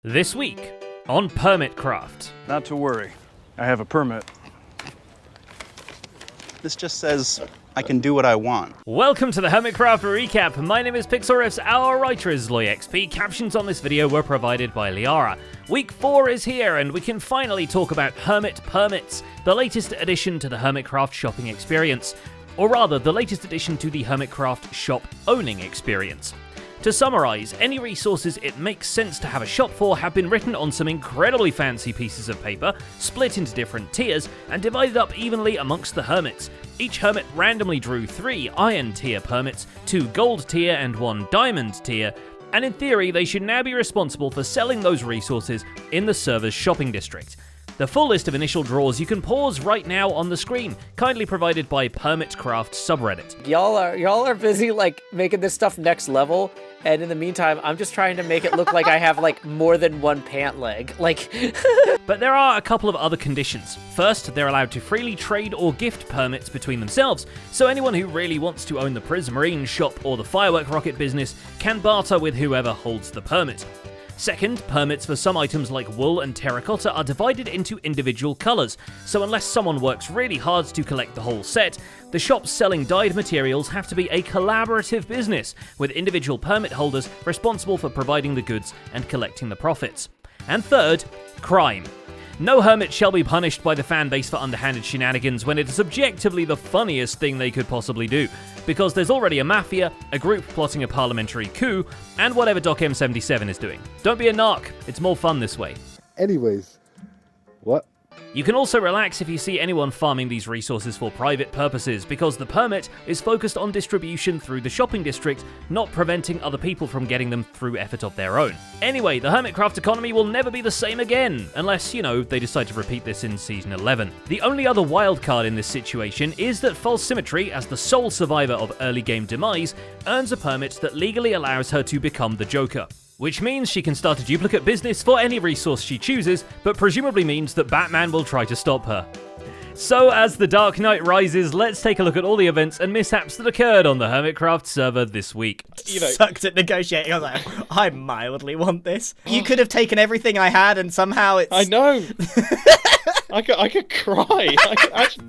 This week on Hermitcraft. Not to worry, I have a permit. This just says I can do what I want. Welcome to the Hermitcraft recap. My name is PixelRiffs, our writer is LoyXP. Captions on this video were provided by Liara. Week 4 is here, and we can finally talk about Hermit Permits, the latest addition to the Hermitcraft shopping experience. Or rather, the latest addition to the Hermitcraft shop owning experience. To summarise, any resources it makes sense to have a shop for have been written on some incredibly fancy pieces of paper, split into different tiers, and divided up evenly amongst the hermits. Each hermit randomly drew 3 iron tier permits, 2 gold tier and 1 diamond tier, and in theory they should now be responsible for selling those resources in the server's shopping district. The full list of initial draws you can pause right now on the screen, kindly provided by Hermitcraft subreddit. Y'all are busy making this stuff next level, and in the meantime, I'm just trying to make it look like I have more than one pant leg. But there are a couple of other conditions. First, they're allowed to freely trade or gift permits between themselves, so anyone who really wants to own the Prismarine shop or the firework rocket business can barter with whoever holds the permit. Second, permits for some items like wool and terracotta are divided into individual colours, so unless someone works really hard to collect the whole set, the shops selling dyed materials have to be a collaborative business, with individual permit holders responsible for providing the goods and collecting the profits. And third, crime. No hermit shall be punished by the fanbase for underhanded shenanigans when it is objectively the funniest thing they could possibly do, because there's already a mafia, a group plotting a parliamentary coup, and whatever Doc M77 is doing. Don't be a narc, it's more fun this way. Anyways, what? You can also relax if you see anyone farming these resources for private purposes, because the permit is focused on distribution through the shopping district, not preventing other people from getting them through effort of their own. Anyway, the Hermitcraft economy will never be the same again, unless, they decide to repeat this in Season 11. The only other wildcard in this situation is that False Symmetry, as the sole survivor of early game demise, earns a permit that legally allows her to become the Joker. Which means she can start a duplicate business for any resource she chooses, but presumably means that Batman will try to stop her. So as the Dark Knight rises, let's take a look at all the events and mishaps that occurred on the Hermitcraft server this week. Sucked at negotiating. I was like, I mildly want this. You could have taken everything I had and somehow it's... I know! I could cry.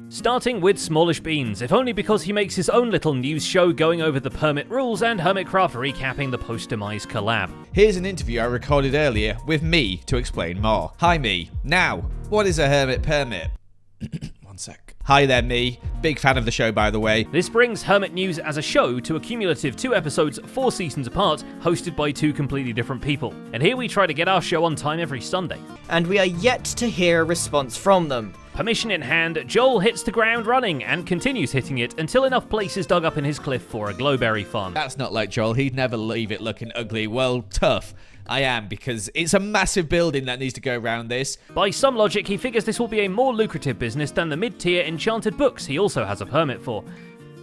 Starting with Smallish Beans, if only because he makes his own little news show going over the permit rules and Hermitcraft recapping the post-demise collab. Here's an interview I recorded earlier with me to explain more. Hi me. Now, what is a hermit permit? One sec. Hi there me. Big fan of the show by the way. This brings Hermit News as a show to a cumulative 2 episodes 4 seasons apart, hosted by 2 completely different people. And here we try to get our show on time every Sunday. And we are yet to hear a response from them. Permission in hand, Joel hits the ground running and continues hitting it until enough place is dug up in his cliff for a glowberry farm. That's not like Joel. He'd never leave it looking ugly. Well, tough. I am, because it's a massive building that needs to go around this. By some logic, he figures this will be a more lucrative business than the mid-tier enchanted books he also has a permit for.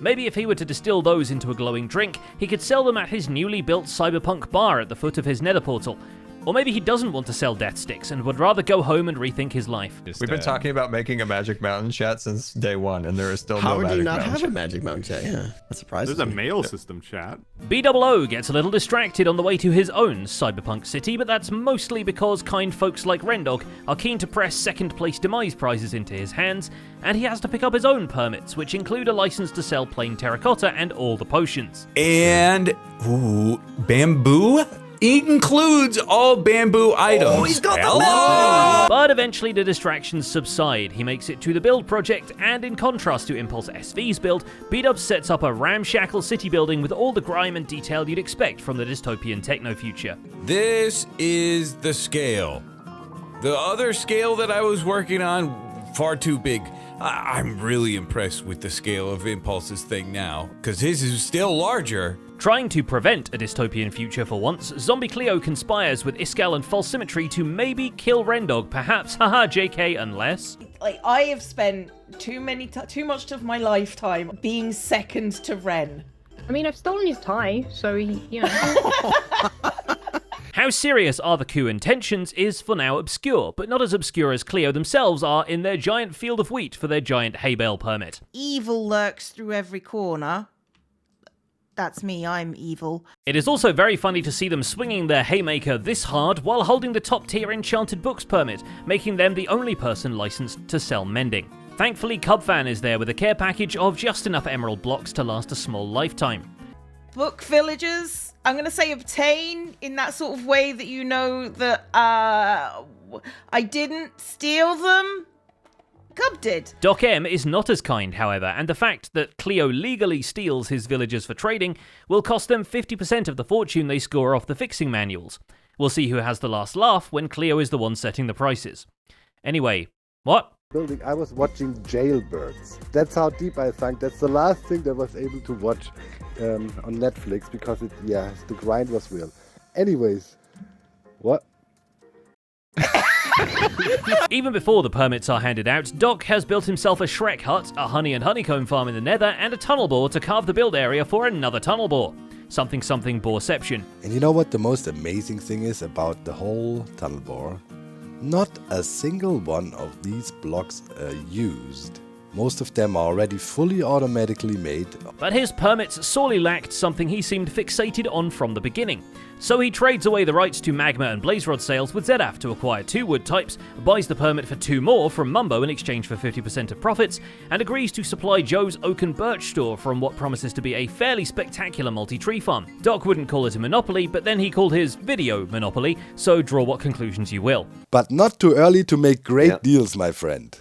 Maybe if he were to distill those into a glowing drink, he could sell them at his newly built cyberpunk bar at the foot of his nether portal. Or maybe he doesn't want to sell death sticks and would rather go home and rethink his life. We've been talking about making a Magic Mountain chat since day 1, and there is still How no would Magic you not Mountain have chat. a Magic Mountain chat? Yeah, that surprises There's a me. mail system chat. BOO gets a little distracted on the way to his own cyberpunk city, but that's mostly because kind folks like Rendog are keen to press second place demise prizes into his hands, and he has to pick up his own permits, which include a license to sell plain terracotta and all the potions. And bamboo? It includes all bamboo items. Oh, he's got the melon! But eventually the distractions subside. He makes it to the build project, and in contrast to Impulse SV's build, B-Dub sets up a ramshackle city building with all the grime and detail you'd expect from the dystopian techno future. This is the scale. The other scale that I was working on, far too big. I'm really impressed with the scale of Impulse's thing now, because his is still larger. Trying to prevent a dystopian future for once, Zombie Cleo conspires with Iskall and False Symmetry to maybe kill Rendog, perhaps, haha JK, unless... I have spent too much of my lifetime being second to Ren. I mean, I've stolen his tie, so he. How serious are the coup intentions is for now obscure, but not as obscure as Cleo themselves are in their giant field of wheat for their giant hay bale permit. Evil lurks through every corner. That's me, I'm evil. It is also very funny to see them swinging their haymaker this hard while holding the top tier enchanted books permit, making them the only person licensed to sell mending. Thankfully, Cubfan is there with a care package of just enough emerald blocks to last a small lifetime. Book villagers, I'm going to say obtain in that sort of way that you know that I didn't steal them. Cub did. Doc M is not as kind, however, and the fact that Cleo legally steals his villagers for trading will cost them 50% of the fortune they score off the fixing manuals. We'll see who has the last laugh when Cleo is the one setting the prices. Anyway, what? Building, I was watching Jailbirds. That's how deep I sank. That's the last thing that I was able to watch on Netflix because the grind was real. Anyways, what? Even before the permits are handed out, Doc has built himself a Shrek hut, a honey and honeycomb farm in the nether, and a tunnel bore to carve the build area for another tunnel bore. Something boreception. And you know what the most amazing thing is about the whole tunnel bore? Not a single one of these blocks are used. Most of them are already fully automatically made. But his permits sorely lacked something he seemed fixated on from the beginning. So he trades away the rights to magma and blaze rod sales with Zedaf to acquire 2 wood types, buys the permit for 2 more from Mumbo in exchange for 50% of profits, and agrees to supply Joe's oak and birch store from what promises to be a fairly spectacular multi-tree farm. Doc wouldn't call it a monopoly, but then he called his video monopoly, so draw what conclusions you will. But not too early to make great deals, my friend.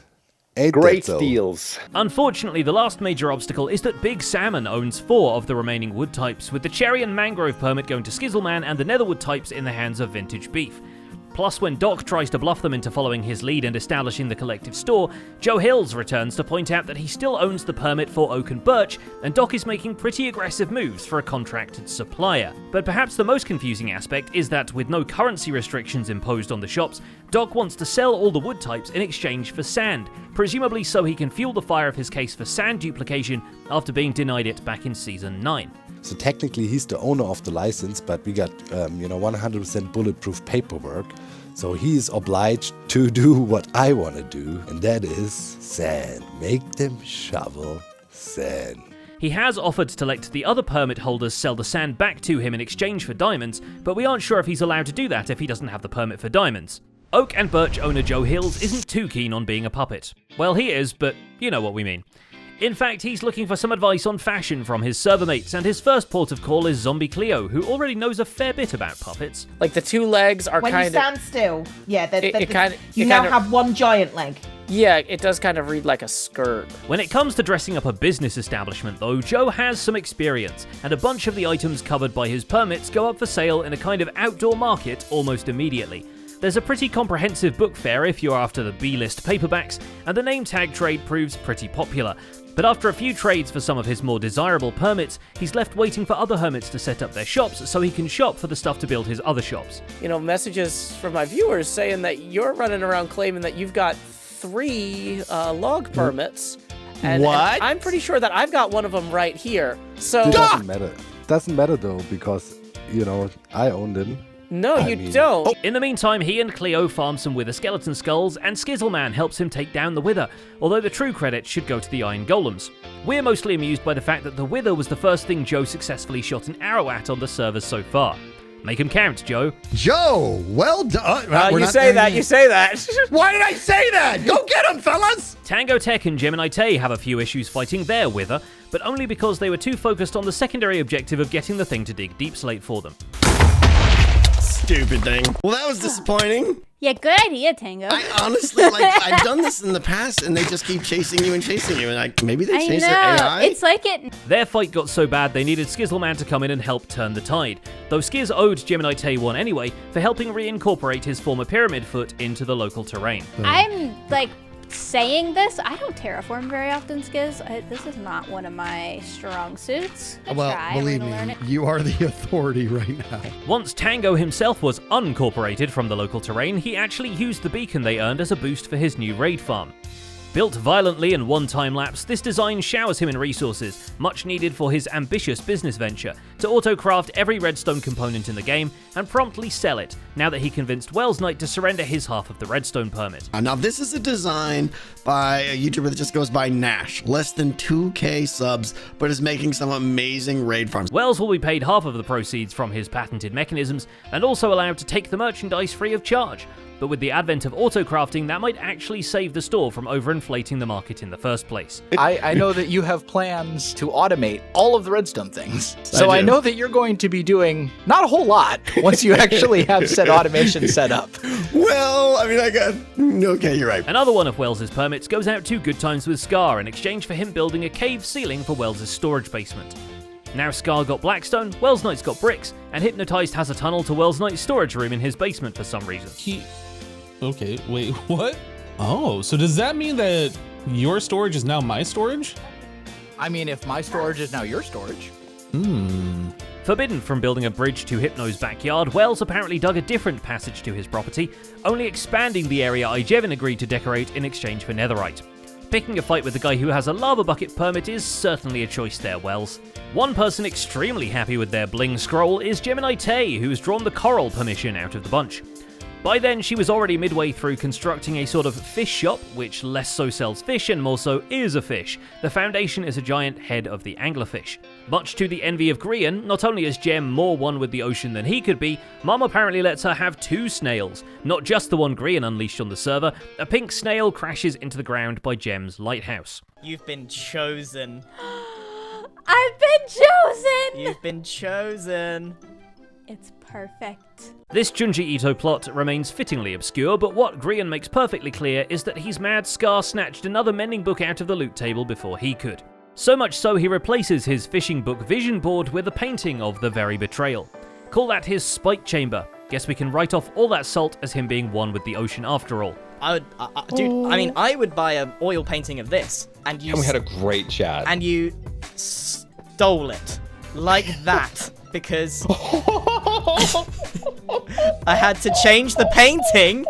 Great deals. Unfortunately, the last major obstacle is that Big Salmon owns 4 of the remaining wood types, with the cherry and mangrove permit going to Skizzleman and the netherwood types in the hands of Vintage Beef. Plus, when Doc tries to bluff them into following his lead and establishing the collective store, Joe Hills returns to point out that he still owns the permit for oak and birch, and Doc is making pretty aggressive moves for a contracted supplier. But perhaps the most confusing aspect is that with no currency restrictions imposed on the shops, Doc wants to sell all the wood types in exchange for sand, presumably so he can fuel the fire of his case for sand duplication after being denied it back in Season 9. So technically he's the owner of the license, but we got 100% bulletproof paperwork. So he's obliged to do what I want to do, and that is sand. Make them shovel sand. He has offered to let the other permit holders sell the sand back to him in exchange for diamonds, but we aren't sure if he's allowed to do that if he doesn't have the permit for diamonds. Oak and birch owner Joe Hills isn't too keen on being a puppet. Well, he is, but you know what we mean. In fact, he's looking for some advice on fashion from his server mates, and his first port of call is Zombie Cleo, who already knows a fair bit about puppets. Like, the 2 legs are when kind of... you stand still, yeah, you now have one giant leg. Yeah, it does kind of read like a skirt. When it comes to dressing up a business establishment, though, Joe has some experience, and a bunch of the items covered by his permits go up for sale in a kind of outdoor market almost immediately. There's a pretty comprehensive book fair if you're after the B-list paperbacks, and the name tag trade proves pretty popular. But after a few trades for some of his more desirable permits, he's left waiting for other hermits to set up their shops so he can shop for the stuff to build his other shops. You know, messages from my viewers saying that you're running around claiming that you've got 3 log permits. And I'm pretty sure that I've got one of them right here. So it doesn't matter. Doesn't matter though, because, I own them. No, you don't. In the meantime, he and Cleo farm some Wither skeleton skulls, and Skizzleman helps him take down the Wither, although the true credit should go to the Iron Golems. We're mostly amused by the fact that the Wither was the first thing Joe successfully shot an arrow at on the servers so far. Make 'em count, Joe. Joe, well done. You say that. Why did I say that? Go get him, fellas! Tango Tech and Gemini Tay have a few issues fighting their Wither, but only because they were too focused on the secondary objective of getting the thing to dig deep slate for them. Stupid thing. Well, that was disappointing. Yeah, good idea, Tango. I honestly, I've done this in the past, and they just keep chasing you, and maybe they changed their AI? It's like it... Their fight got so bad they needed Skizzleman to come in and help turn the tide, though Skizz owed Gemini Tay one anyway for helping reincorporate his former pyramid foot into the local terrain. I'm, saying this, I don't terraform very often, Skizz. This is not one of my strong suits. Believe me, you are the authority right now. Once Tango himself was uncorporated from the local terrain, he actually used the beacon they earned as a boost for his new raid farm. Built violently in one time lapse, this design showers him in resources, much needed for his ambitious business venture, to auto-craft every redstone component in the game and promptly sell it, now that he convinced Wells Knight to surrender his half of the redstone permit. Now this is a design by a YouTuber that just goes by Nash, less than 2k subs, but is making some amazing raid farms. Wells will be paid half of the proceeds from his patented mechanisms, and also allowed to take the merchandise free of charge. But with the advent of auto-crafting, that might actually save the store from overinflating the market in the first place. I know that you have plans to automate all of the redstone things. So I know that you're going to be doing not a whole lot once you actually have said automation set up. Well, I mean, okay, you're right. Another one of Wells's permits goes out to Good Times with Scar in exchange for him building a cave ceiling for Wells's storage basement. Now Scar got Blackstone, Wells Knight's got bricks, and Hypnotized has a tunnel to Wells Knight's storage room in his basement for some reason. Okay, wait, what? Oh, so does that mean that your storage is now my storage? I mean, if my storage is now your storage. Forbidden from building a bridge to Hypno's backyard, Wells apparently dug a different passage to his property, only expanding the area Ijevin agreed to decorate in exchange for netherite. Picking a fight with the guy who has a lava bucket permit is certainly a choice there, Wells. One person extremely happy with their bling scroll is Gemini Tay, who's drawn the coral permission out of the bunch. By then, she was already midway through constructing a sort of fish shop, which less so sells fish and more so is a fish. The foundation is a giant head of the anglerfish. Much to the envy of Grian, not only is Gem more one with the ocean than he could be, Mom apparently lets her have 2 snails. Not just the one Grian unleashed on the server, a pink snail crashes into the ground by Gem's lighthouse. You've been chosen. I've been chosen! You've been chosen. It's perfect. This Junji Ito plot remains fittingly obscure, but what Grian makes perfectly clear is that he's mad Scar snatched another mending book out of the loot table before he could. So much so he replaces his fishing book vision board with a painting of the very betrayal. Call that his spite chamber. Guess we can write off all that salt as him being one with the ocean after all. I would buy an oil painting of this, and you. And we had a great chat. And you stole it like that because I had to change the painting.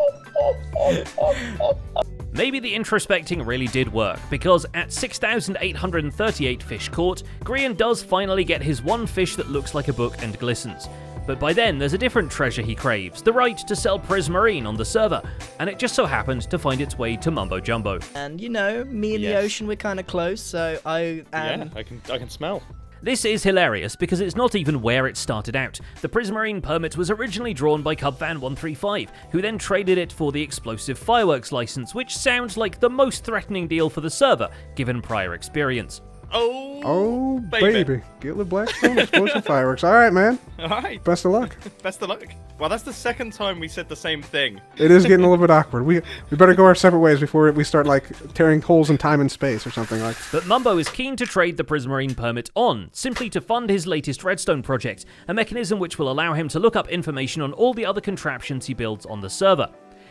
Maybe the introspecting really did work, because at 6,838 fish caught, Grian does finally get his one fish that looks like a book and glistens. But by then, there's a different treasure he craves, the right to sell Prismarine on the server, and it just so happened to find its way to Mumbo Jumbo. And you know, me and the ocean, we're kind of close, so I am... Yeah, I can smell. This is hilarious because it's not even where it started out. The Prismarine permit was originally drawn by Cubfan135, who then traded it for the explosive fireworks license, which sounds like the most threatening deal for the server, given prior experience. Oh, baby. Gitler Blackstone, explosive fireworks. All right, man. All right. Best of luck. Best of luck. Well, that's the second time we said the same thing. It is getting a little bit awkward. We better go our separate ways before we start, like, tearing holes in time and space or something like. But Mumbo is keen to trade the Prismarine permit on, simply to fund his latest redstone project, a mechanism which will allow him to look up information on all the other contraptions he builds on the server.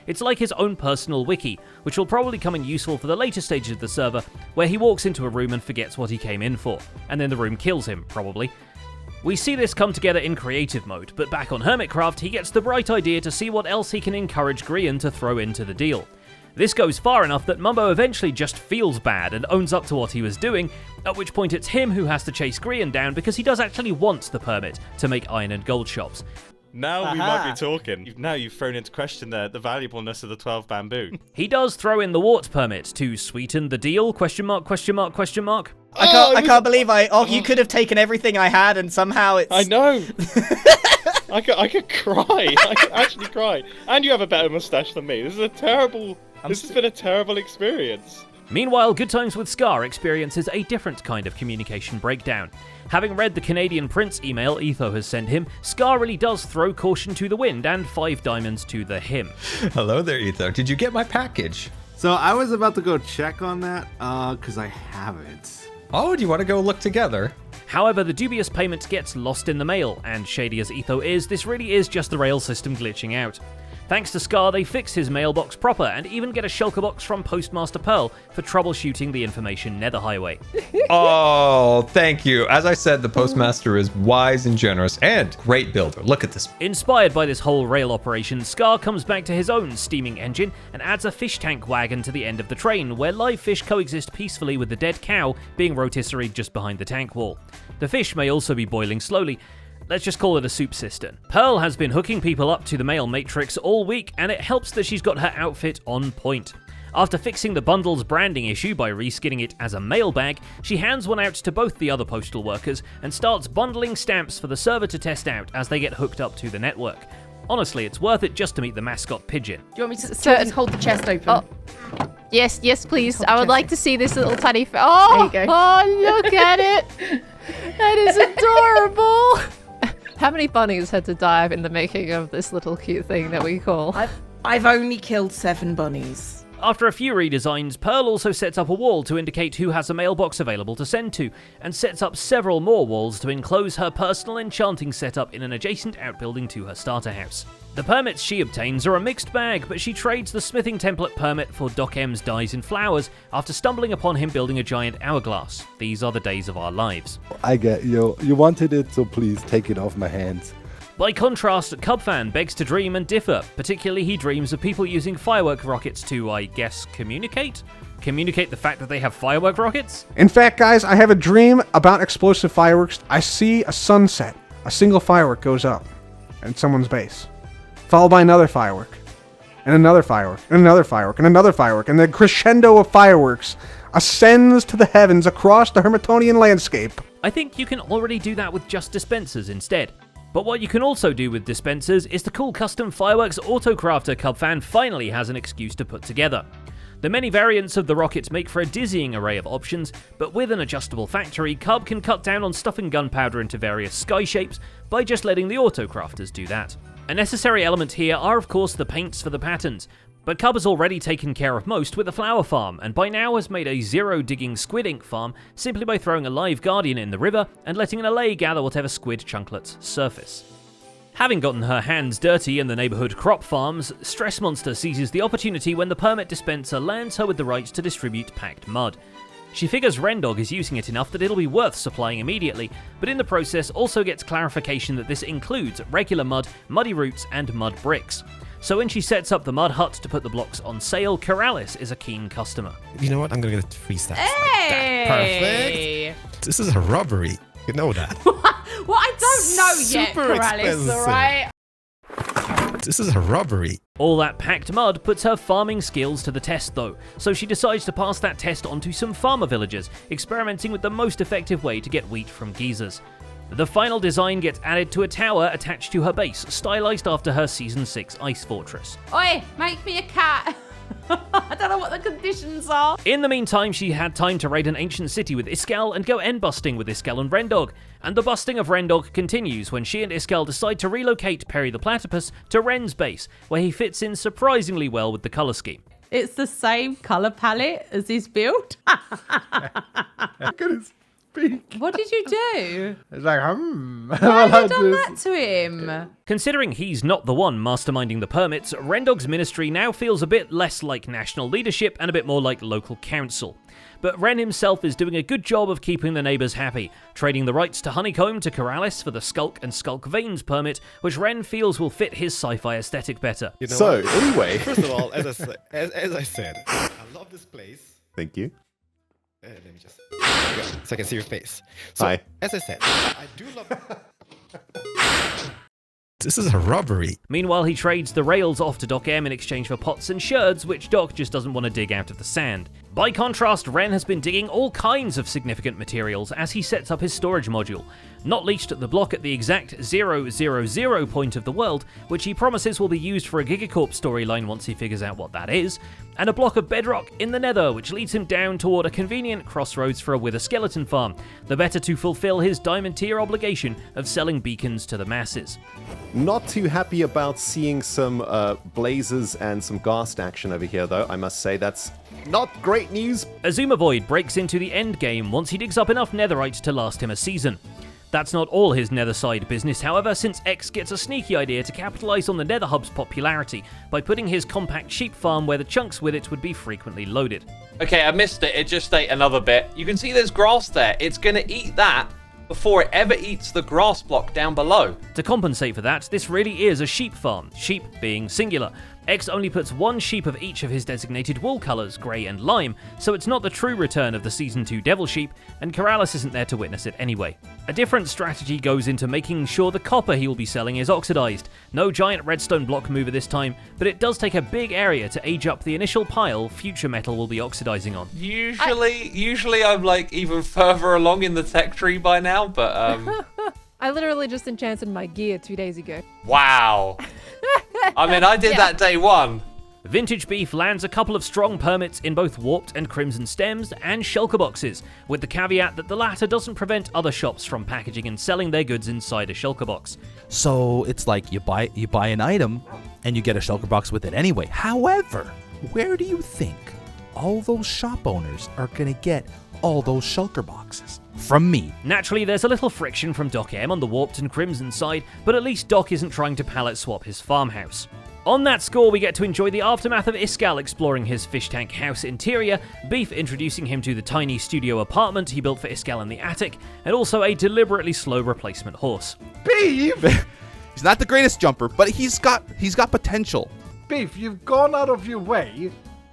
It's like his own personal wiki, which will probably come in useful for the later stages of the server, where he walks into a room and forgets what he came in for, and then the room kills him, probably. We see this come together in creative mode, but back on Hermitcraft, he gets the bright idea to see what else he can encourage Grian to throw into the deal. This goes far enough that Mumbo eventually just feels bad and owns up to what he was doing, at which point it's him who has to chase Grian down because he does actually want the permit to make iron and gold shops. Now we might be talking. Now you've thrown into question the valuableness of the 12 bamboo. He does throw in the wart permit to sweeten the deal, question mark, question mark, question mark. I can't believe you could have taken everything I had and somehow it's... I know. I could cry. I could actually cry. And you have a better mustache than me. This has been a terrible experience. Meanwhile, Good Times with Scar experiences a different kind of communication breakdown. Having read the Canadian Prince email Etho has sent him, Scar really does throw caution to the wind and 5 diamonds to the him. Hello there, Etho. Did you get my package? So I was about to go check on that, because I haven't. Oh, do you want to go look together? However, the dubious payment gets lost in the mail, and shady as Etho is, this really is just the rail system glitching out. Thanks to Scar, they fix his mailbox proper and even get a shulker box from Postmaster Pearl for troubleshooting the information nether highway. Oh, thank you. As I said, the postmaster is wise and generous and great builder. Look at this. Inspired by this whole rail operation, Scar comes back to his own steaming engine and adds a fish tank wagon to the end of the train, where live fish coexist peacefully with the dead cow being rotisserie just behind the tank wall. The fish may also be boiling slowly. Let's just call it a soup cistern. Pearl has been hooking people up to the mail matrix all week, and it helps that she's got her outfit on point. After fixing the bundle's branding issue by reskinning it as a mailbag, she hands one out to both the other postal workers and starts bundling stamps for the server to test out as they get hooked up to the network. Honestly, it's worth it just to meet the mascot pigeon. Do you want me to hold the chest open? Oh. Yes, please. I would like to see this little tiny... Oh, there you go. Oh, look at it. That is adorable. How many bunnies had to die in the making of this little cute thing that we call? I've only killed 7 bunnies. After a few redesigns, Pearl also sets up a wall to indicate who has a mailbox available to send to, and sets up several more walls to enclose her personal enchanting setup in an adjacent outbuilding to her starter house. The permits she obtains are a mixed bag, but she trades the smithing template permit for Doc M's dyes and flowers after stumbling upon him building a giant hourglass. These are the days of our lives. I get you. You wanted it, so please take it off my hands. By contrast, Cubfan begs to dream and differ. Particularly, he dreams of people using firework rockets to, I guess, communicate? Communicate the fact that they have firework rockets? In fact, guys, I have a dream about explosive fireworks. I see a sunset. A single firework goes up at someone's base, followed by another firework, and another firework, and another firework, and another firework, and the crescendo of fireworks ascends to the heavens across the Hermitonian landscape. I think you can already do that with just dispensers instead. But what you can also do with dispensers is the cool custom fireworks autocrafter Cubfan finally has an excuse to put together. The many variants of the rockets make for a dizzying array of options, but with an adjustable factory, Cub can cut down on stuffing gunpowder into various sky shapes by just letting the autocrafters do that. A necessary element here are of course the paints for the patterns, but Cub has already taken care of most with a flower farm, and by now has made a zero-digging squid ink farm simply by throwing a live guardian in the river and letting an allay gather whatever squid chunklets surface. Having gotten her hands dirty in the neighborhood crop farms, Stress Monster seizes the opportunity when the permit dispenser lands her with the rights to distribute packed mud. She figures Rendog is using it enough that it'll be worth supplying immediately, but in the process also gets clarification that this includes regular mud, muddy roots, and mud bricks. So when she sets up the mud hut to put the blocks on sale, Corrales is a keen customer. You know what? I'm gonna get 3 stacks. Hey! Perfect. This is a robbery. You know that. Well, I don't know yet, Super Corrales, expensive. alright? This is a robbery. All that packed mud puts her farming skills to the test though, so she decides to pass that test on to some farmer villagers, experimenting with the most effective way to get wheat from geezers. The final design gets added to a tower attached to her base, stylized after her Season 6 ice fortress. Oi, make me a cat. I don't know what the conditions are. In the meantime, she had time to raid an ancient city with Iskall and go end busting with Iskall and Rendog. And the busting of Rendog continues when she and Iskall decide to relocate Perry the Platypus to Ren's base, where he fits in surprisingly well with the colour scheme. It's the same colour palette as his build. Look at his beak. What did you do? It's like, Why have you done that to him? Considering he's not the one masterminding the permits, Rendog's ministry now feels a bit less like national leadership and a bit more like local council. But Ren himself is doing a good job of keeping the neighbours happy, trading the rights to Honeycomb to Corrales for the Skulk and Skulk Veins permit, which Ren feels will fit his sci-fi aesthetic better. You know So, what? anyway. First of all, as I said, I love this place. Thank you. Let me just so I can see your face. So, Hi. as I said, I do love. This is a robbery. Meanwhile, he trades the rails off to Doc M in exchange for pots and sherds, which Doc just doesn't want to dig out of the sand. By contrast, Ren has been digging all kinds of significant materials as he sets up his storage module, not least the block at the exact 000 point of the world, which he promises will be used for a Gigacorp storyline once he figures out what that is, and a block of bedrock in the nether, which leads him down toward a convenient crossroads for a wither skeleton farm, the better to fulfill his diamond tier obligation of selling beacons to the masses. Not too happy about seeing some blazes and some ghast action over here, though. I must say that's not great news. Azuma Void breaks into the end game once he digs up enough netherite to last him a season. That's not all his nether side business, however, since X gets a sneaky idea to capitalise on the nether hub's popularity by putting his compact sheep farm where the chunks with it would be frequently loaded. Okay, I missed it. It just ate another bit. You can see there's grass there. It's going to eat that before it ever eats the grass block down below. To compensate for that, this really is a sheep farm, sheep being singular. X only puts one sheep of each of his designated wool colours, grey and lime, so it's not the true return of the Season 2 Devil Sheep, and Keralis isn't there to witness it anyway. A different strategy goes into making sure the copper he will be selling is oxidised. No giant redstone block mover this time, but it does take a big area to age up the initial pile future metal will be oxidising on. Usually I'm like even further along in the tech tree by now, but I literally just enchanted my gear 2 days ago. Wow. I mean, I did that day one. Vintage Beef lands a couple of strong permits in both Warped and Crimson Stems and Shulker Boxes, with the caveat that the latter doesn't prevent other shops from packaging and selling their goods inside a Shulker Box. So it's like you buy an item and you get a Shulker Box with it anyway. However, where do you think all those shop owners are going to get all those Shulker Boxes? From me. Naturally, there's a little friction from Doc M on the Warped and Crimson side, but at least Doc isn't trying to pallet swap his farmhouse. On that score, we get to enjoy the aftermath of Iskall exploring his fish tank house interior, Beef introducing him to the tiny studio apartment he built for Iskall in the attic, and also a deliberately slow replacement horse. Beef! He's not the greatest jumper, but he's got potential. Beef, you've gone out of your way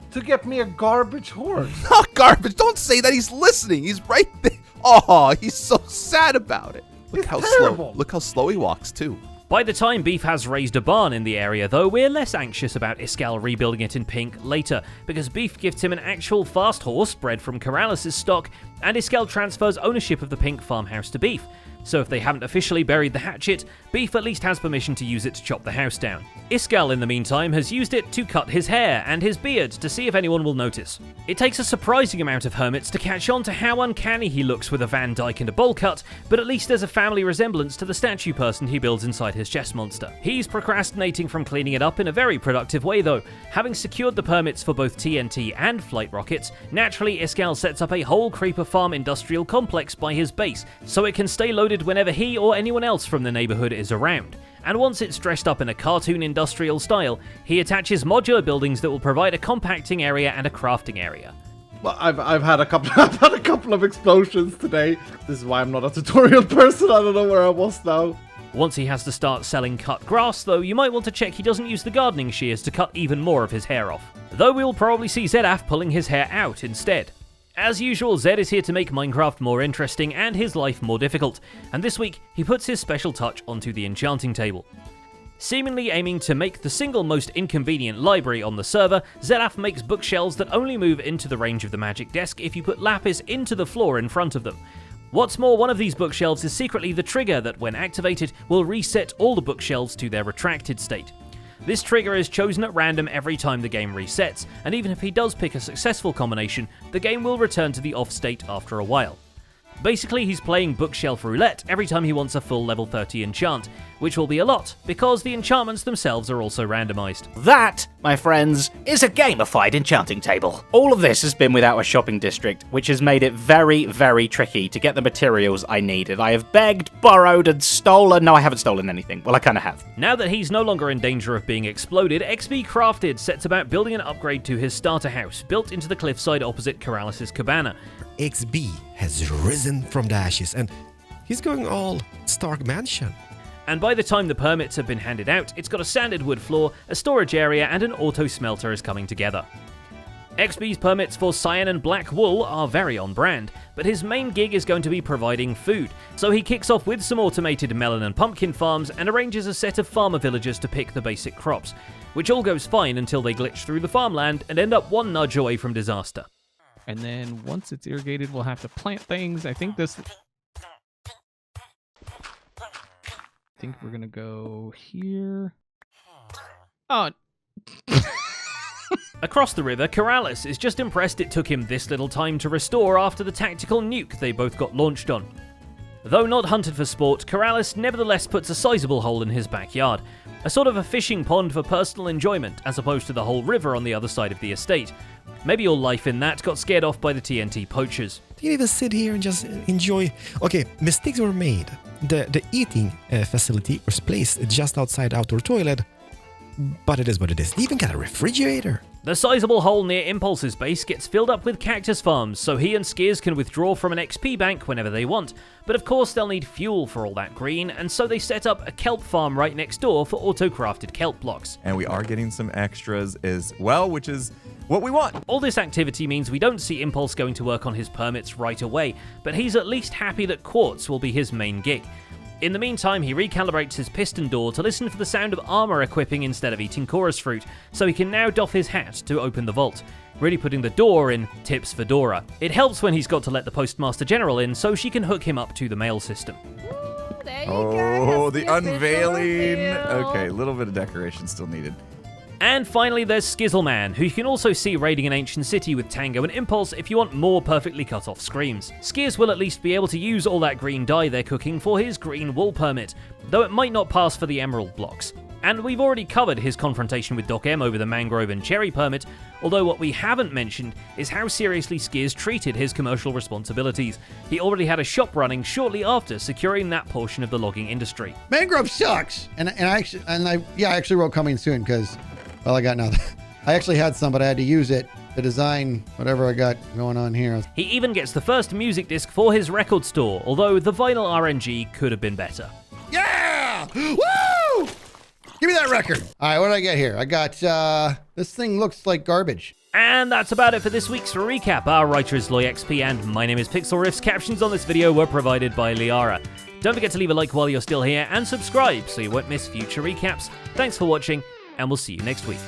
to get me a garbage horse. Not garbage. Don't say that. He's listening. He's right there. Oh, he's so sad about it. Look how slow he walks too. By the time Beef has raised a barn in the area, though, we're less anxious about Iskall rebuilding it in pink later, because Beef gives him an actual fast horse bred from Keralis' stock, and Iskall transfers ownership of the pink farmhouse to Beef. So if they haven't officially buried the hatchet, Beef at least has permission to use it to chop the house down. Iskall, in the meantime, has used it to cut his hair and his beard to see if anyone will notice. It takes a surprising amount of hermits to catch on to how uncanny he looks with a Van Dyke and a bowl cut, but at least there's a family resemblance to the statue person he builds inside his chest monster. He's procrastinating from cleaning it up in a very productive way though. Having secured the permits for both TNT and flight rockets, naturally Iskall sets up a whole creeper farm industrial complex by his base, so it can stay loaded whenever he or anyone else from the neighborhood is around. And once it's dressed up in a cartoon industrial style, he attaches modular buildings that will provide a compacting area and a crafting area. Well, I've had a couple of explosions today. This is why I'm not a tutorial person. I don't know where I was now. Once he has to start selling cut grass, though, you might want to check he doesn't use the gardening shears to cut even more of his hair off. Though we'll probably see Zedaf pulling his hair out instead. As usual, Zed is here to make Minecraft more interesting and his life more difficult, and this week he puts his special touch onto the enchanting table. Seemingly aiming to make the single most inconvenient library on the server, Zedaf makes bookshelves that only move into the range of the magic desk if you put lapis into the floor in front of them. What's more, one of these bookshelves is secretly the trigger that, when activated, will reset all the bookshelves to their retracted state. This trigger is chosen at random every time the game resets, and even if he does pick a successful combination, the game will return to the off state after a while. Basically, he's playing bookshelf roulette every time he wants a full level 30 enchant, which will be a lot, because the enchantments themselves are also randomized. That, my friends, is a gamified enchanting table. All of this has been without a shopping district, which has made it very, very tricky to get the materials I needed. I have begged, borrowed, and stolen. No, I haven't stolen anything. Well, I kind of have. Now that he's no longer in danger of being exploded, XB Crafted sets about building an upgrade to his starter house, built into the cliffside opposite Keralis' cabana. XB has risen from the ashes, and he's going all Stark Mansion. And by the time the permits have been handed out, it's got a sanded wood floor, a storage area, and an auto smelter is coming together. XB's permits for cyan and black wool are very on brand, but his main gig is going to be providing food, so he kicks off with some automated melon and pumpkin farms and arranges a set of farmer villagers to pick the basic crops, which all goes fine until they glitch through the farmland and end up one nudge away from disaster. And then once it's irrigated, we'll have to plant things. I think we're gonna go here. Oh. Across the river, Keralis is just impressed it took him this little time to restore after the tactical nuke they both got launched on. Though not hunted for sport, Keralis nevertheless puts a sizable hole in his backyard. a sort of a fishing pond for personal enjoyment, as opposed to the whole river on the other side of the estate. Maybe your life in that got scared off by the TNT poachers. You even sit here and just enjoy. Okay, mistakes were made. The eating facility was placed just outside outdoor toilet, but it is what it is. They even got a refrigerator. The sizable hole near Impulse's base gets filled up with cactus farms, so he and Skiers can withdraw from an XP bank whenever they want. But of course they'll need fuel for all that green, and so they set up a kelp farm right next door for auto-crafted kelp blocks. And we are getting some extras as well, which is what we want. All this activity means we don't see Impulse going to work on his permits right away, but he's at least happy that Quartz will be his main gig. In the meantime, he recalibrates his piston door to listen for the sound of armor equipping instead of eating chorus fruit, so he can now doff his hat to open the vault, really putting the door in tips for Dora. It helps when he's got to let the Postmaster General in so she can hook him up to the mail system. Oh, the unveiling. Okay, a little bit of decoration still needed. And finally, there's Skizzleman, who you can also see raiding an ancient city with Tango and Impulse if you want more perfectly cut off screams. Skiers will at least be able to use all that green dye they're cooking for his green wool permit, though it might not pass for the emerald blocks. And we've already covered his confrontation with Doc M over the mangrove and cherry permit, although what we haven't mentioned is how seriously Skiers treated his commercial responsibilities. He already had a shop running shortly after securing that portion of the logging industry. Mangrove sucks, and I actually wrote coming soon because, well, I got nothing. I actually had some, but I had to use it to design whatever I got going on here. He even gets the first music disc for his record store, although the vinyl RNG could have been better. Yeah! Woo! Give me that record. All right, what did I get here? I got, this thing looks like garbage. And that's about it for this week's recap. Our writer is LoyXP, and my name is Pixel Riffs. Captions on this video were provided by Liara. Don't forget to leave a like while you're still here, and subscribe so you won't miss future recaps. Thanks for watching, and we'll see you next week.